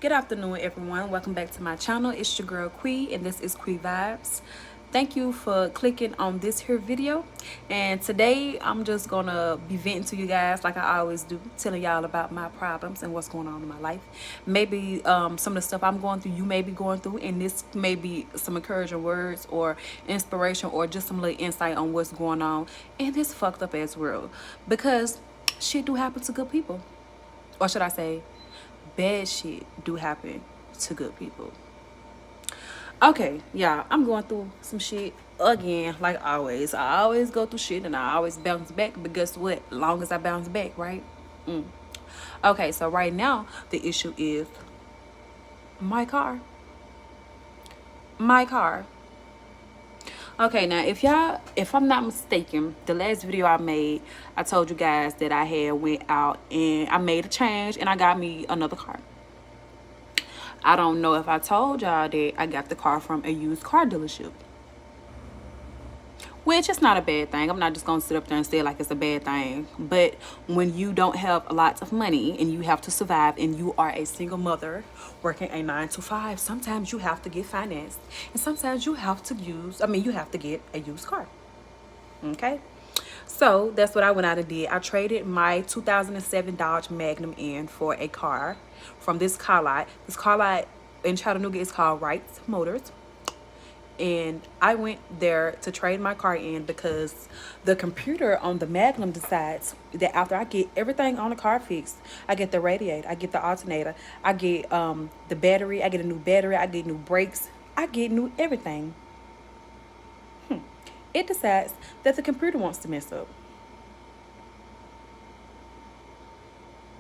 Good afternoon, everyone. Welcome back to my channel. It's your girl Quee, and this is Quee Vibes. Thank you for clicking on this here video. And today I'm just gonna be venting to you guys like I always do, telling y'all about my problems and what's going on in my life. Maybe some of the stuff I'm going through, you may be going through, and this may be some encouraging words or inspiration or just some little insight on what's going on in this fucked up ass world. Because shit do happen to good people. Or should I say, bad shit do happen to good people. Okay, yeah, I'm going through some shit again, like always. I always go through shit and I always bounce back, but guess what? Long as I bounce back, right? Okay, so right now the issue is my car. My car. Okay, now if I'm not mistaken, the last video I made, I told you guys that I had went out and I made a change and I got me another car. I don't know if I told y'all that I got the car from a used car dealership, which is not a bad thing. I'm not just gonna sit up there and say like it's a bad thing, but when you don't have lots of money and you have to survive and you are a single mother working a 9 to 5, sometimes you have to get financed and sometimes you have to you have to get a used car. Okay, so that's what I went out and did. I traded my 2007 Dodge Magnum in for a car from this car lot. This car lot in Chattanooga is called Wright's Motors. And I went there to trade my car in because the computer on the Magnum decides that after I get everything on the car fixed, I get the radiator, I get the alternator, I get the battery, I get a new battery, I get new brakes, I get new everything. It decides that the computer wants to mess up.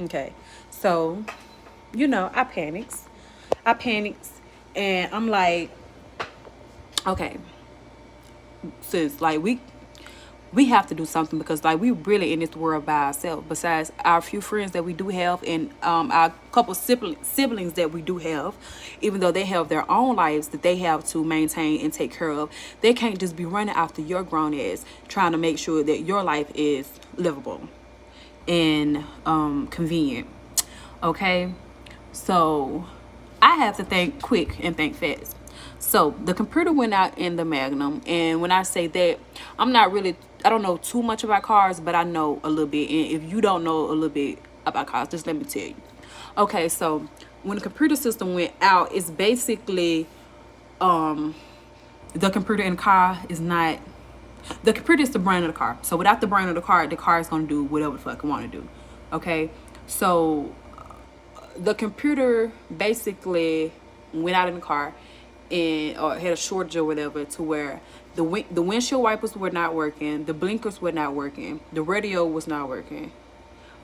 Okay, so I panics. And I'm like, okay, sis, like we have to do something because like we really in this world by ourselves. Besides our few friends that we do have and our couple siblings that we do have, even though they have their own lives that they have to maintain and take care of, they can't just be running after your grown ass trying to make sure that your life is livable and convenient. Okay, so I have to think quick and think fast. So the computer went out in the Magnum, and when I say that, I don't know too much about cars, but I know a little bit. And if you don't know a little bit about cars, just let me tell you. Okay, so when the computer system went out, it's basically the computer in the car is not. The computer is the brain of the car. So without the brain of the car is gonna do whatever the fuck it want to do. Okay, so the computer basically went out in the car and or had a shortage or whatever, to where the windshield wipers were not working, the blinkers were not working, the radio was not working,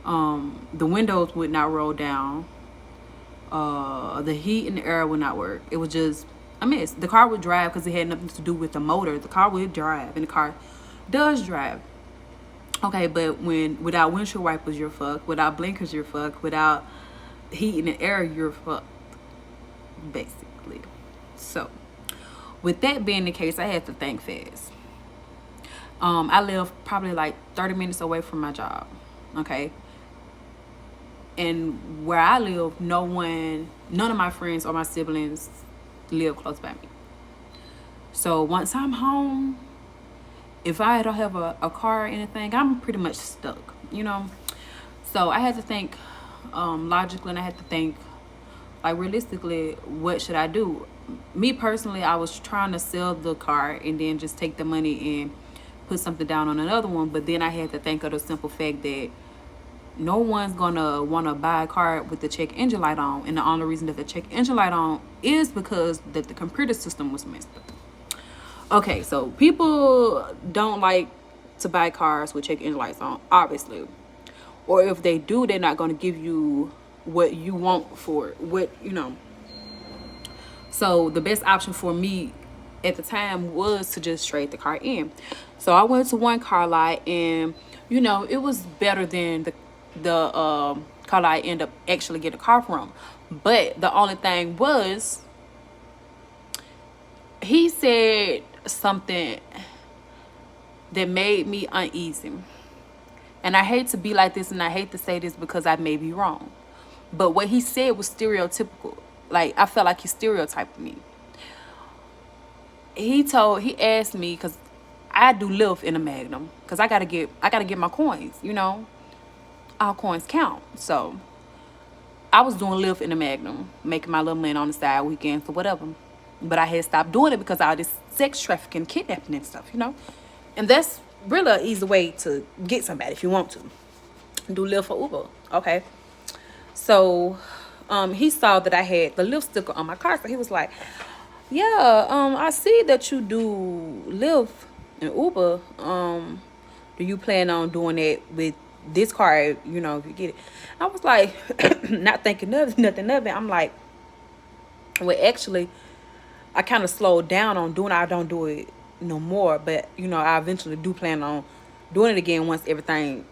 the windows would not roll down, the heat and the air would not work. It was just a mess. The car would drive because it had nothing to do with the motor. The car would drive, and the car does drive. Okay, but without windshield wipers, you're fucked. Without blinkers, you're fucked. Without heat and the air, you're fucked, basically. So with that being the case, I had to think fast. I live probably like 30 minutes away from my job. Okay, and where I live, none of my friends or my siblings live close by me. So once I'm home, if I don't have a car or anything, I'm pretty much stuck, So I had to think logically, and I had to think like realistically, what should I do? Me personally, I was trying to sell the car and then just take the money and put something down on another one. But then I had to think of the simple fact that no one's gonna want to buy a car with the check engine light on, and the only reason that the check engine light on is because that the computer system was messed up. Okay, so people don't like to buy cars with check engine lights on, obviously, or if they do, they're not going to give you what you want for it, So the best option for me at the time was to just trade the car in. So I went to one car lot, and it was better than the car lot I ended up actually getting a car from. But the only thing was, he said something that made me uneasy. And I hate to be like this, and I hate to say this because I may be wrong. But what he said was stereotypical. Like, I felt like he stereotyped me. He asked me, because I do live in a magnum, because I gotta get my coins, all coins count. So I was doing live in the magnum, making my little money on the side weekends or whatever. But I had stopped doing it because of all this sex trafficking, kidnapping and stuff. And that's really an easy way to get somebody if you want to. Do live for Uber. Okay. So he saw that I had the live sticker on my car. So he was like, yeah, I see that you do live in Uber. Do you plan on doing that with this car, if you get it? I was like, not thinking of nothing of it. I'm like, well, actually, I kind of slowed down on doing it. I don't do it no more, but I eventually do plan on doing it again once everything,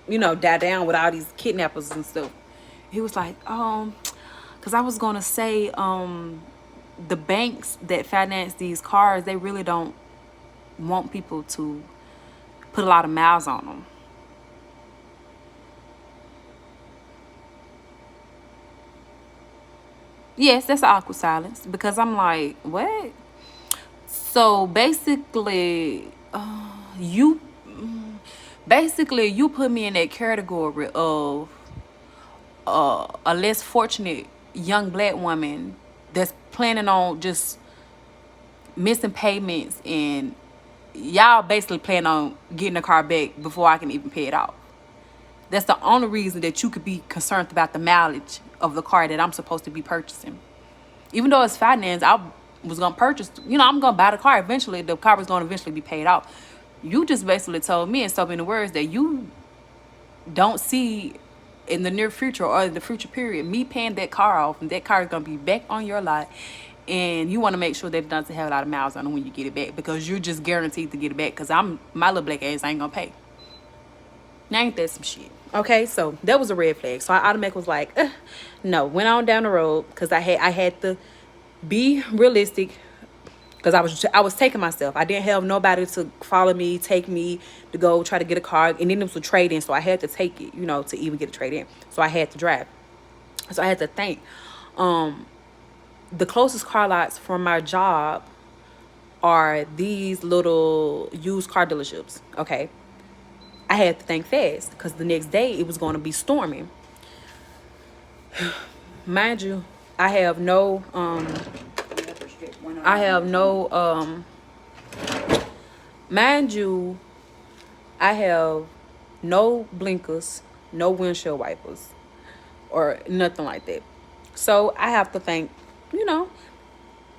die down with all these kidnappers and stuff. He was like, because I was gonna say, the banks that finance these cars, they really don't want people to put a lot of miles on them. Yes, that's an awkward silence because I'm like, what? So you you put me in that category of a less fortunate young black woman that's planning on just missing payments, and y'all basically plan on getting the car back before I can even pay it off. That's the only reason that you could be concerned about the mileage of the car that I'm supposed to be purchasing. Even though it's finance, I was going to purchase, I'm going to buy the car eventually. The car was going to eventually be paid off. You just basically told me in so many words that you don't see in the near future or in the future period me paying that car off, and that car is going to be back on your lot, and you want to make sure that it doesn't have a lot of miles on it when you get it back, because you're just guaranteed to get it back, because my little black ass ain't going to pay. Now ain't that some shit? Okay, so that was a red flag. So I automatically was like, no. Went on down the road because I had to be realistic, because I was taking myself. I didn't have nobody to follow me, take me to go try to get a car, and then it was a trade in, so I had to take it, to even get a trade in. So I had to drive. So I had to think. The closest car lots from my job are these little used car dealerships. Okay. I had to think fast because the next day it was going to be storming. Mind you, I have no mind you, I have no blinkers, no windshield wipers, or nothing like that. So I have to think,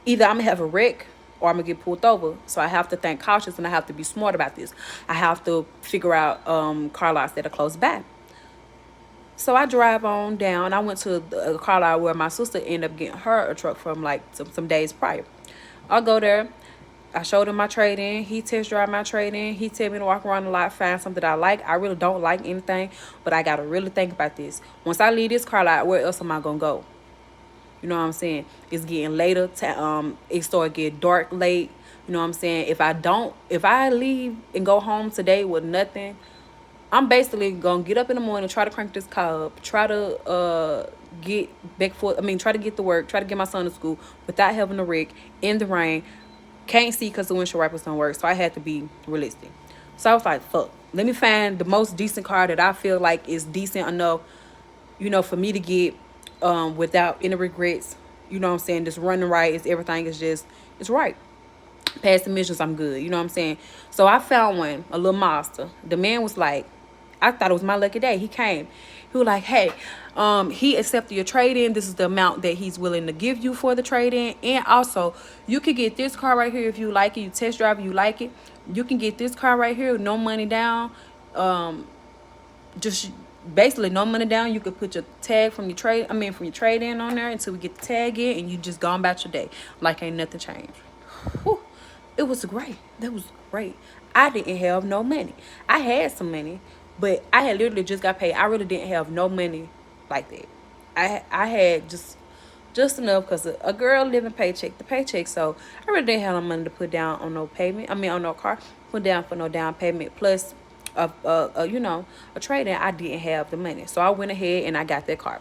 either I'm gonna have a wreck or I'm gonna get pulled over. So I have to think cautious, and I have to be smart about this. I have to figure out car lots that are close by. So I drive on down. I went to a car lot where my sister ended up getting her a truck from like some days prior. I'll go there. I showed him my trade-in. He test drive my trade-in. He tell me to walk around the lot, find something that I like. I really don't like anything, but I got to really think about this. Once I leave this car lot, where else am I going to go? You know what I'm saying? It's getting later. It started getting dark late. You know what I'm saying? If I leave and go home today with nothing, I'm basically going to get up in the morning, try to crank this car up, try to try to get to work, try to get my son to school without having a wreck in the rain. Can't see because the windshield wipers don't work. So I had to be realistic. So I was like, fuck. Let me find the most decent car that I feel like is decent enough, for me to get without any regrets. You know what I'm saying? Just running right. Everything is just, it's right. Past the missions, I'm good. You know what I'm saying? So I found one, a little Mazda. The man was like, I thought it was my lucky day. He came. He was like, hey, he accepted your trade-in. This is the amount that he's willing to give you for the trade-in. And also, you could get this car right here if you like it. You test drive it, you like it. You can get this car right here with no money down. Just basically no money down. You could put your tag from your trade-in on there until we get the tag in, and you just gone about your day like ain't nothing changed. Whew. It was great. That was great. I didn't have no money. I had some money, but I had literally just got paid. I really didn't have no money like that. I had just enough because a girl living paycheck to paycheck. So I really didn't have no money to put down on no payment. On no car. Put down for no down payment. Plus, a trade-in. I didn't have the money. So I went ahead and I got that car.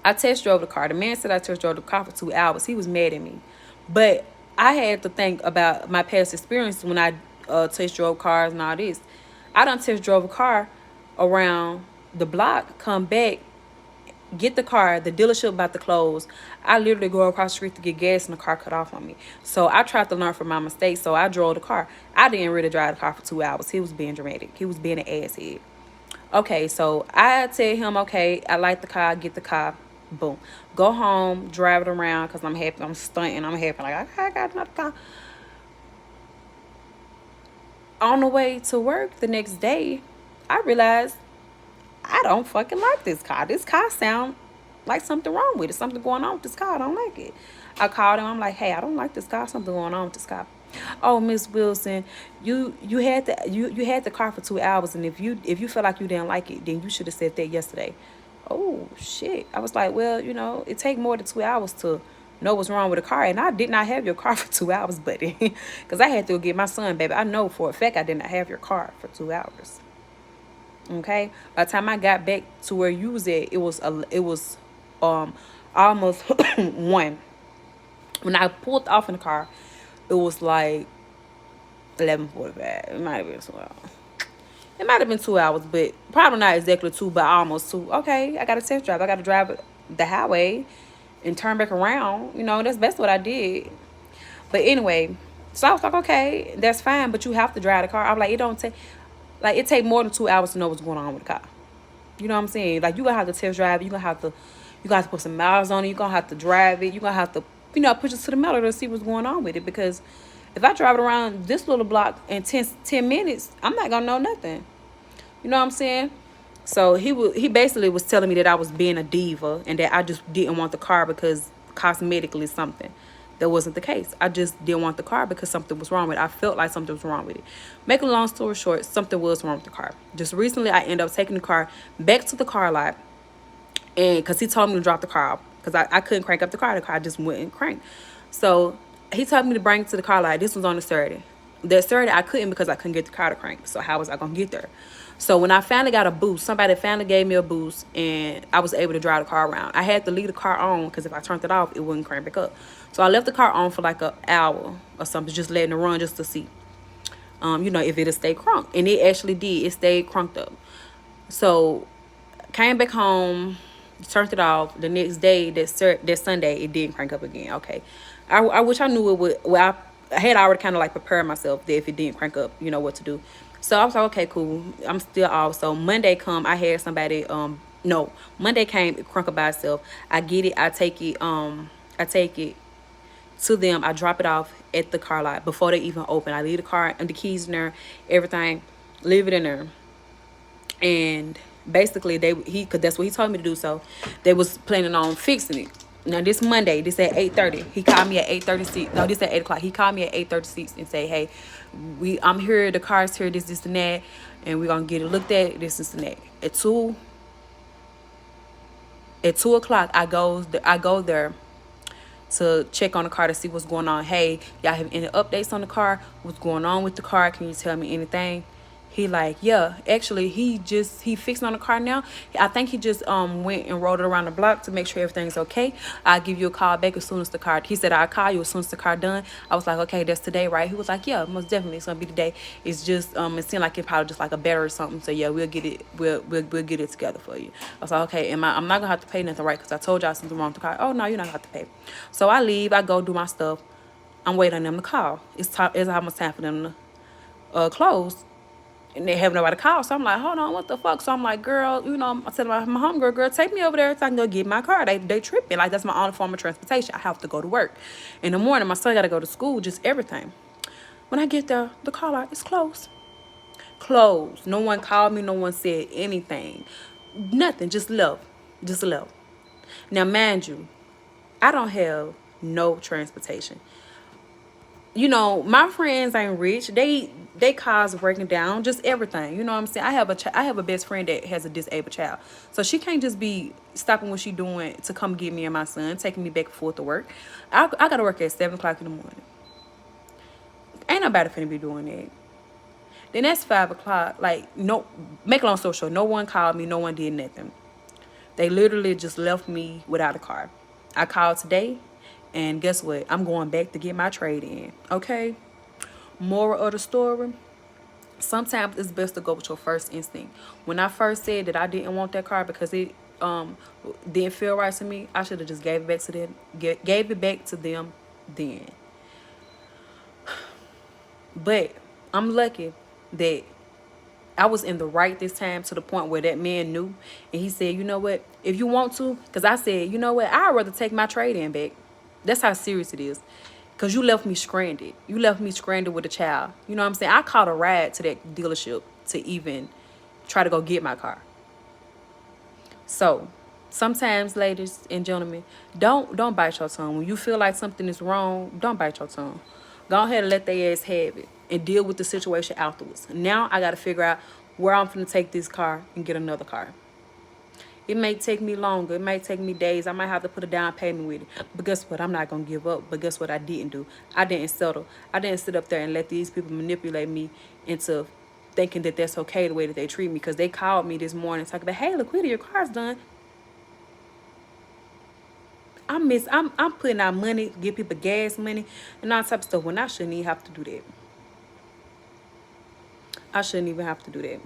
I test drove the car. The man said I test drove the car for 2 hours. He was mad at me. But I had to think about my past experience when I test drove cars and all this. I done test drove a car around the block, come back, get the car, the dealership about to close. I literally go across the street to get gas and the car cut off on me. So I tried to learn from my mistakes. So I drove the car. I didn't really drive the car for 2 hours. He was being dramatic. He was being an asshead. Okay, so I tell him, okay, I like the car, get the car, boom. Go home, drive it around because I'm happy, I'm stunting, I'm happy. Like, okay, I got another car. On the way to work the next day, I realized I don't fucking like this car. This car sound like something wrong with it. Something going on with this car. I don't like it. I called him. I'm like, hey, I don't like this car. Something going on with this car. Oh, Miss Wilson, you had the car for 2 hours, and if you felt like you didn't like it, then you should have said that yesterday. Oh shit. I was like, well, it take more than 2 hours to know what's wrong with a car, and I did not have your car for 2 hours, buddy, because I had to go get my son, baby. I know for a fact I did not have your car for 2 hours. Okay. By the time I got back to where you was at, it was almost one. When I pulled off in the car, it was like 11:45. It might have been 2 hours. It might have been 2 hours, but probably not exactly two, but almost two. Okay, I got a test drive. I got to drive the highway and turn back around. That's best what I did. But anyway, so I was like, okay, that's fine, but you have to drive the car. I'm like, it take more than 2 hours to know what's going on with the car. You know what I'm saying? Like, you gonna have to test drive it. You gonna have to put some miles on it. You gonna have to drive it. You gonna have to, push it to the metal to see what's going on with it. Because if I drive it around this little block in 10 minutes, I'm not gonna know nothing. You know what I'm saying? So he basically was telling me that I was being a diva and that I just didn't want the car because cosmetically something. That wasn't the case. I just didn't want the car because something was wrong with it. I felt like something was wrong with it. Making a long story short, something was wrong with the car. Just recently, I ended up taking the car back to the car lot, and because he told me to drop the car off because I couldn't crank up the car. The car just wouldn't crank. So he told me to bring it to the car lot. This was on a Saturday. That Saturday, I couldn't because I couldn't get the car to crank. So how was I going to get there? So when I finally got a boost, somebody finally gave me a boost, and I was able to drive the car around. I had to leave the car on because if I turned it off, it wouldn't crank back up. So I left the car on for like an hour or something, just letting it run just to see, if it'll stay crunked. And it actually did. It stayed crunked up. So came back home, turned it off. The next day, that Sunday, it didn't crank up again. Okay. I wish I knew it would. Well, I had already kind of like prepared myself that if it didn't crank up, what to do. So I was like, okay, cool. I'm still off. So Monday come, I had somebody, no, Monday came, it crunk up by itself. I get it, I take it to them. I drop it off at the car lot before they even open. I leave the car and the keys in there, everything, leave it in there. And basically cause that's what he told me to do. So they was planning on fixing it. Now this Monday, this at 8:30. He called me at 8:36. No, this at 8 o'clock. He called me at 8:36 and say, hey, I'm here, the car's here, this and that, and we're gonna get it looked at, this and that. At 2 o'clock, I go there to check on the car to see what's going on. Hey, y'all have any updates on the car? What's going on with the car? Can you tell me anything? He like, yeah, actually, he fixing on the car now. I think he just went and rode it around the block to make sure everything's okay. I'll give you a call back as soon as the car. He said I'll call you as soon as the car done. I was like, okay, that's today, right? He was like, yeah, most definitely, it's gonna be today. It's just it seemed like it probably just like a battery or something. So yeah, we'll get it. We'll get it together for you. I was like, okay, I'm not gonna have to pay nothing, right? Because I told y'all something wrong with the car. Oh no, you're not gonna have to pay. So I leave. I go do my stuff. I'm waiting on them to call. It's almost time for them to close. And they have nobody to call. So I'm like, hold on, what the fuck? So I'm like, girl, I said to my homegirl, girl, take me over there so I can go get my car. They tripping. Like, that's my only form of transportation. I have to go to work. In the morning, my son got to go to school, just everything. When I get there, the car lot is closed. Closed. No one called me. No one said anything. Nothing. Just left. Just left. Now, mind you, I don't have no transportation. My friends ain't rich. They cars breaking down, just everything. You know what I'm saying? I have a best friend that has a disabled child, so she can't just be stopping what she doing to come get me and my son, taking me back and forth to work. I gotta work at 7 o'clock in the morning. Ain't nobody finna be doing that. Then that's 5 o'clock. Like, no, make a long story short, no one called me, no one did nothing. They literally just left me without a car. I called today, and guess what? I'm going back to get my trade in. Okay? Moral of the story, sometimes it's best to go with your first instinct. When I first said that I didn't want that car because it didn't feel right to me, I should have just gave it back to them. Gave it back to them then. But I'm lucky that I was in the right this time, to the point where that man knew, and he said, you know what, if you want to, because I said, you know what, I'd rather take my trade in back. That's how serious it is. Because you left me stranded. You left me stranded with a child. You know what I'm saying? I caught a ride to that dealership to even try to go get my car. So sometimes, ladies and gentlemen, don't bite your tongue. When you feel like something is wrong, don't bite your tongue. Go ahead and let their ass have it and deal with the situation afterwards. Now I got to figure out where I'm going to take this car and get another car. It may take me longer. It may take me days. I might have to put a down payment with it. But guess what? I'm not going to give up. But guess what I didn't do? I didn't settle. I didn't sit up there and let these people manipulate me into thinking that that's okay the way that they treat me. Because they called me this morning talking about, hey, Laquita, your car's done. I'm putting out money, give people gas money and all type of stuff when I shouldn't even have to do that. I shouldn't even have to do that.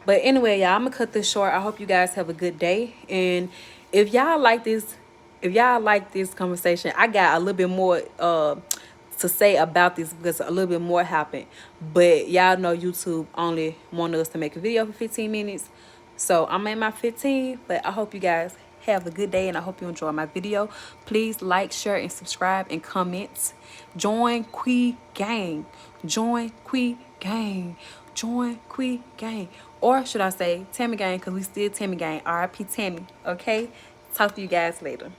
But anyway, y'all, I'm gonna cut this short. I hope you guys have a good day. And if y'all like this conversation, I got a little bit more to say about this, because a little bit more happened. But y'all know YouTube only want us to make a video for 15 minutes. So I'm in my 15, but I hope you guys have a good day, and I hope you enjoy my video. Please like, share, and subscribe, and comment. Join Quee Gang. Join Quee Gang. Join Quee Gang. Or should I say Tammy Gang, because we still Tammy Gang. R.I.P. Tammy. Okay? Talk to you guys later.